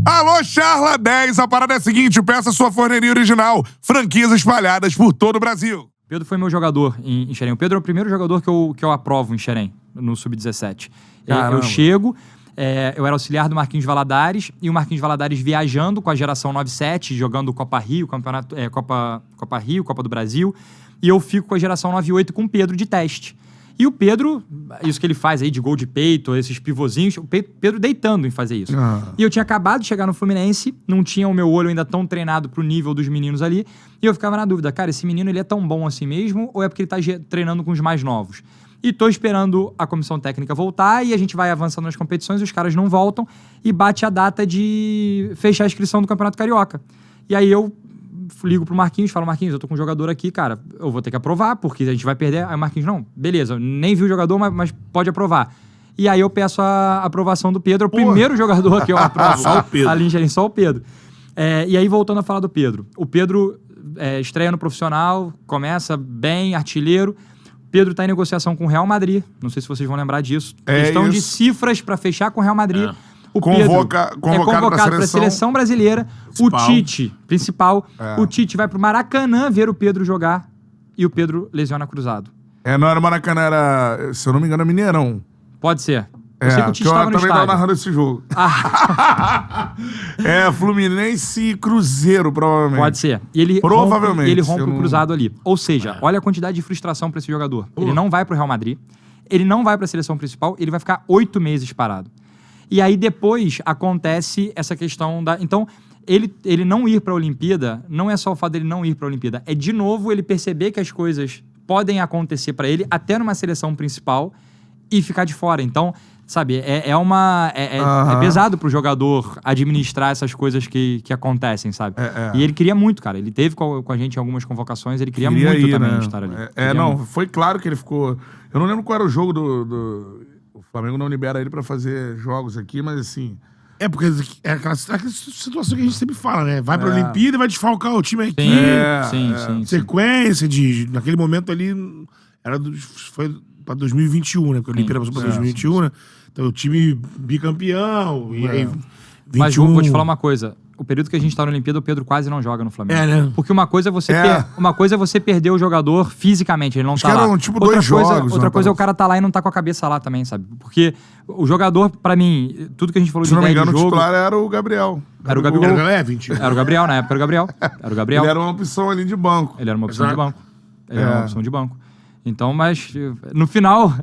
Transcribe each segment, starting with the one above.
Alô, Charla 10, a parada é a seguinte, peça sua forneria original, franquias espalhadas por todo o Brasil. Pedro foi meu jogador em Xerém. O Pedro é o primeiro jogador que eu aprovo em Xerém, no Sub-17. Eu chego, eu era auxiliar do Marquinhos Valadares, e o Marquinhos Valadares viajando com a geração 97, jogando Copa Rio, Copa Rio, Copa do Brasil, e eu fico com a geração 98 com o Pedro de teste. E o Pedro, isso que ele faz aí de gol de peito, esses pivôzinhos, o Pedro deitando em fazer isso. E eu tinha acabado de chegar no Fluminense, não tinha o meu olho ainda tão treinado pro nível dos meninos ali, e eu ficava na dúvida, cara, esse menino ele é tão bom assim mesmo, ou é porque ele tá treinando com os mais novos? E tô esperando a comissão técnica voltar, e a gente vai avançando nas competições, os caras não voltam, e bate a data de fechar a inscrição do Campeonato Carioca. E aí eu ligo pro Marquinhos, falo, Marquinhos, eu tô com um jogador aqui, cara, eu vou ter que aprovar, porque a gente vai perder. Aí o Marquinhos, não, beleza, nem vi o jogador, mas pode aprovar. E aí eu peço a aprovação do Pedro, o primeiro jogador que eu aprovo. Só o Pedro. Ali em Xerém, só o Pedro. E aí, voltando a falar do Pedro. O Pedro estreia no profissional, começa bem, artilheiro. Pedro tá em negociação com o Real Madrid, não sei se vocês vão lembrar disso. Questão de cifras para fechar com o Real Madrid. O Pedro convocado para a seleção brasileira. O Tite, principal. O Tite vai pro Maracanã ver o Pedro jogar e o Pedro lesiona cruzado. Não era Maracanã, era, se eu não me engano, Mineirão. Pode ser. Eu sei que o Tite estava no também estádio. tava narrando esse jogo. Fluminense e Cruzeiro, provavelmente. Pode ser. E ele provavelmente. Ele rompe o cruzado ali. Ou seja, olha a quantidade de frustração para esse jogador. Ele não vai pro Real Madrid, ele não vai para a seleção principal, ele vai ficar 8 meses parado. E aí depois acontece essa questão da... Então, ele não ir para a Olimpíada, não é só o fato dele não ir para a Olimpíada, é de novo ele perceber que as coisas podem acontecer para ele, até numa seleção principal, e ficar de fora. Então, sabe, é pesado pro jogador administrar essas coisas que acontecem, sabe? E ele queria muito, cara. Ele teve com a gente em algumas convocações, ele queria muito também estar ali. Foi claro que ele ficou... Eu não lembro qual era o jogo O Flamengo não libera ele pra fazer jogos aqui, mas assim... Porque é aquela situação que a gente sempre fala, né? Vai pra Olimpíada e vai desfalcar o time aqui. Sim. Sequência naquele momento ali, foi pra 2021, né? Porque a Olimpíada passou pra 2021, né? Então o time bicampeão, e aí... 21... Mas vou te falar uma coisa. O período que a gente tá na Olimpíada, o Pedro quase não joga no Flamengo. Né? Porque uma coisa é você perder o jogador fisicamente, ele não tá lá. Eram, tipo, outra coisa é o cara tá lá e não tá com a cabeça lá também, sabe? Porque o jogador, pra mim, tudo que a gente falou de ideia de jogo... Se não me engano, o titular era o Gabriel. Era o Gabigol. Era o Gabriel, na época era o Gabriel. Ele era uma opção ali de banco. Ele era uma opção de banco. Então, mas no final,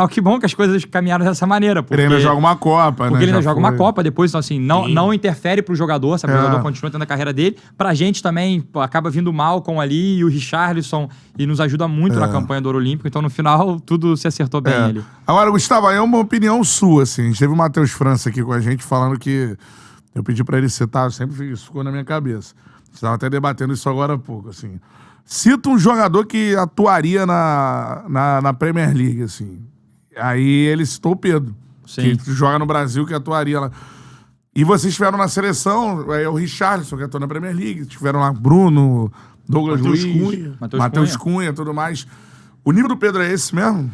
que bom que as coisas caminharam dessa maneira. Porque ele ainda joga uma Copa, porque ele ainda joga uma Copa depois, então assim, não interfere pro jogador, sabe? O jogador continua tendo a carreira dele. Pra gente também, acaba vindo o Malcom ali e o Richarlison, e nos ajuda muito na campanha do Ouro Olímpico. Então, no final, tudo se acertou bem ali. Agora, Gustavo, é uma opinião sua, assim. A gente teve o Matheus França aqui com a gente falando que... Eu pedi pra ele citar, sempre isso ficou na minha cabeça. A gente tava até debatendo isso agora há pouco, assim... Cita um jogador que atuaria na Premier League, assim. Aí ele citou o Pedro, que joga no Brasil, que atuaria lá. E vocês tiveram na seleção, o Richarlison, que atua na Premier League. Tiveram lá Bruno, Douglas Luiz, Matheus Cunha e tudo mais. O nível do Pedro é esse mesmo?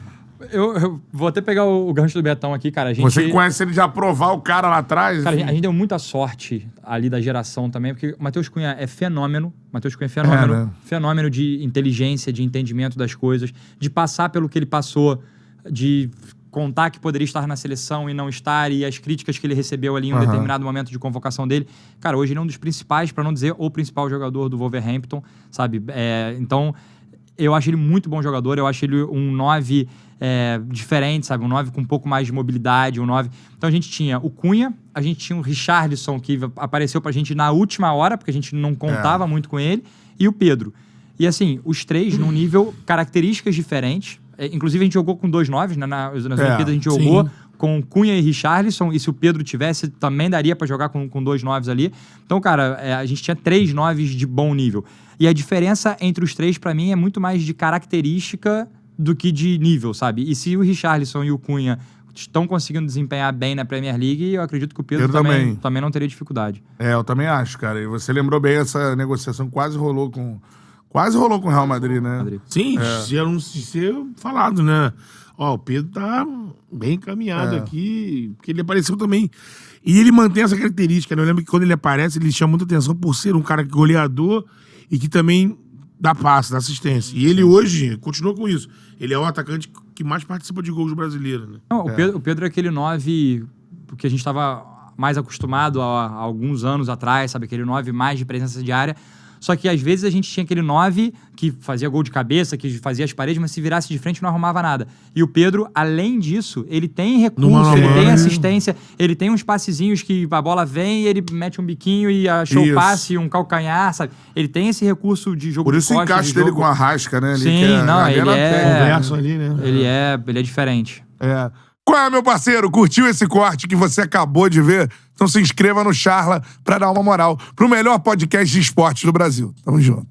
Eu vou até pegar o gancho do Betão aqui, cara. Você que conhece ele de aprovar o cara lá atrás? Cara, a gente deu muita sorte ali da geração também, porque o Matheus Cunha é fenômeno. Matheus Cunha é fenômeno. Né? Fenômeno de inteligência, de entendimento das coisas, de passar pelo que ele passou, de contar que poderia estar na seleção e não estar, e as críticas que ele recebeu ali em um determinado momento de convocação dele. Cara, hoje ele é um dos principais, para não dizer o principal jogador do Wolverhampton, sabe? Então, eu acho ele muito bom jogador, eu acho ele um 9... diferente, sabe? Um 9 com um pouco mais de mobilidade, um 9... Então a gente tinha o Cunha, a gente tinha o Richarlison, que apareceu pra gente na última hora, porque a gente não contava muito com ele, e o Pedro. E assim, os três num nível, características diferentes. Inclusive a gente jogou com 2 9s, né? Nas Olimpíadas a gente jogou com Cunha e Richarlison, e se o Pedro tivesse, também daria pra jogar com 2 9s ali. Então, cara, a gente tinha 3 9s de bom nível. E a diferença entre os três, pra mim, é muito mais de característica do que de nível, sabe? E se o Richarlison e o Cunha estão conseguindo desempenhar bem na Premier League, eu acredito que o Pedro também não teria dificuldade. Eu também acho, cara. E você lembrou bem essa negociação que quase rolou com Quase rolou com o Real Madrid, né? Sim, já não se ser falado, né? Ó, o Pedro tá bem encaminhado aqui, porque ele apareceu também. E ele mantém essa característica, né? Eu lembro que quando ele aparece, ele chama muita atenção por ser um cara goleador e que também dá passe, dá assistência. E ele hoje continua com isso. Ele é o atacante que mais participa de gols brasileiros, né? Não, o Pedro é aquele 9 que a gente estava mais acostumado há alguns anos atrás, sabe? Aquele 9 mais de presença de área. Só que às vezes a gente tinha aquele 9 que fazia gol de cabeça, que fazia as paredes, mas se virasse de frente não arrumava nada. E o Pedro, além disso, ele tem recurso, ele tem assistência, ele tem uns passezinhos que a bola vem e ele mete um biquinho e achou o passe, um calcanhar, sabe? Ele tem esse recurso de jogo Por isso o encaixe dele com a Rasca, né? Sim, não, ele Converso ali, né? ele é diferente. Qual é, meu parceiro? Curtiu esse corte que você acabou de ver? Então se inscreva no Charla pra dar uma moral pro melhor podcast de esportes do Brasil. Tamo junto.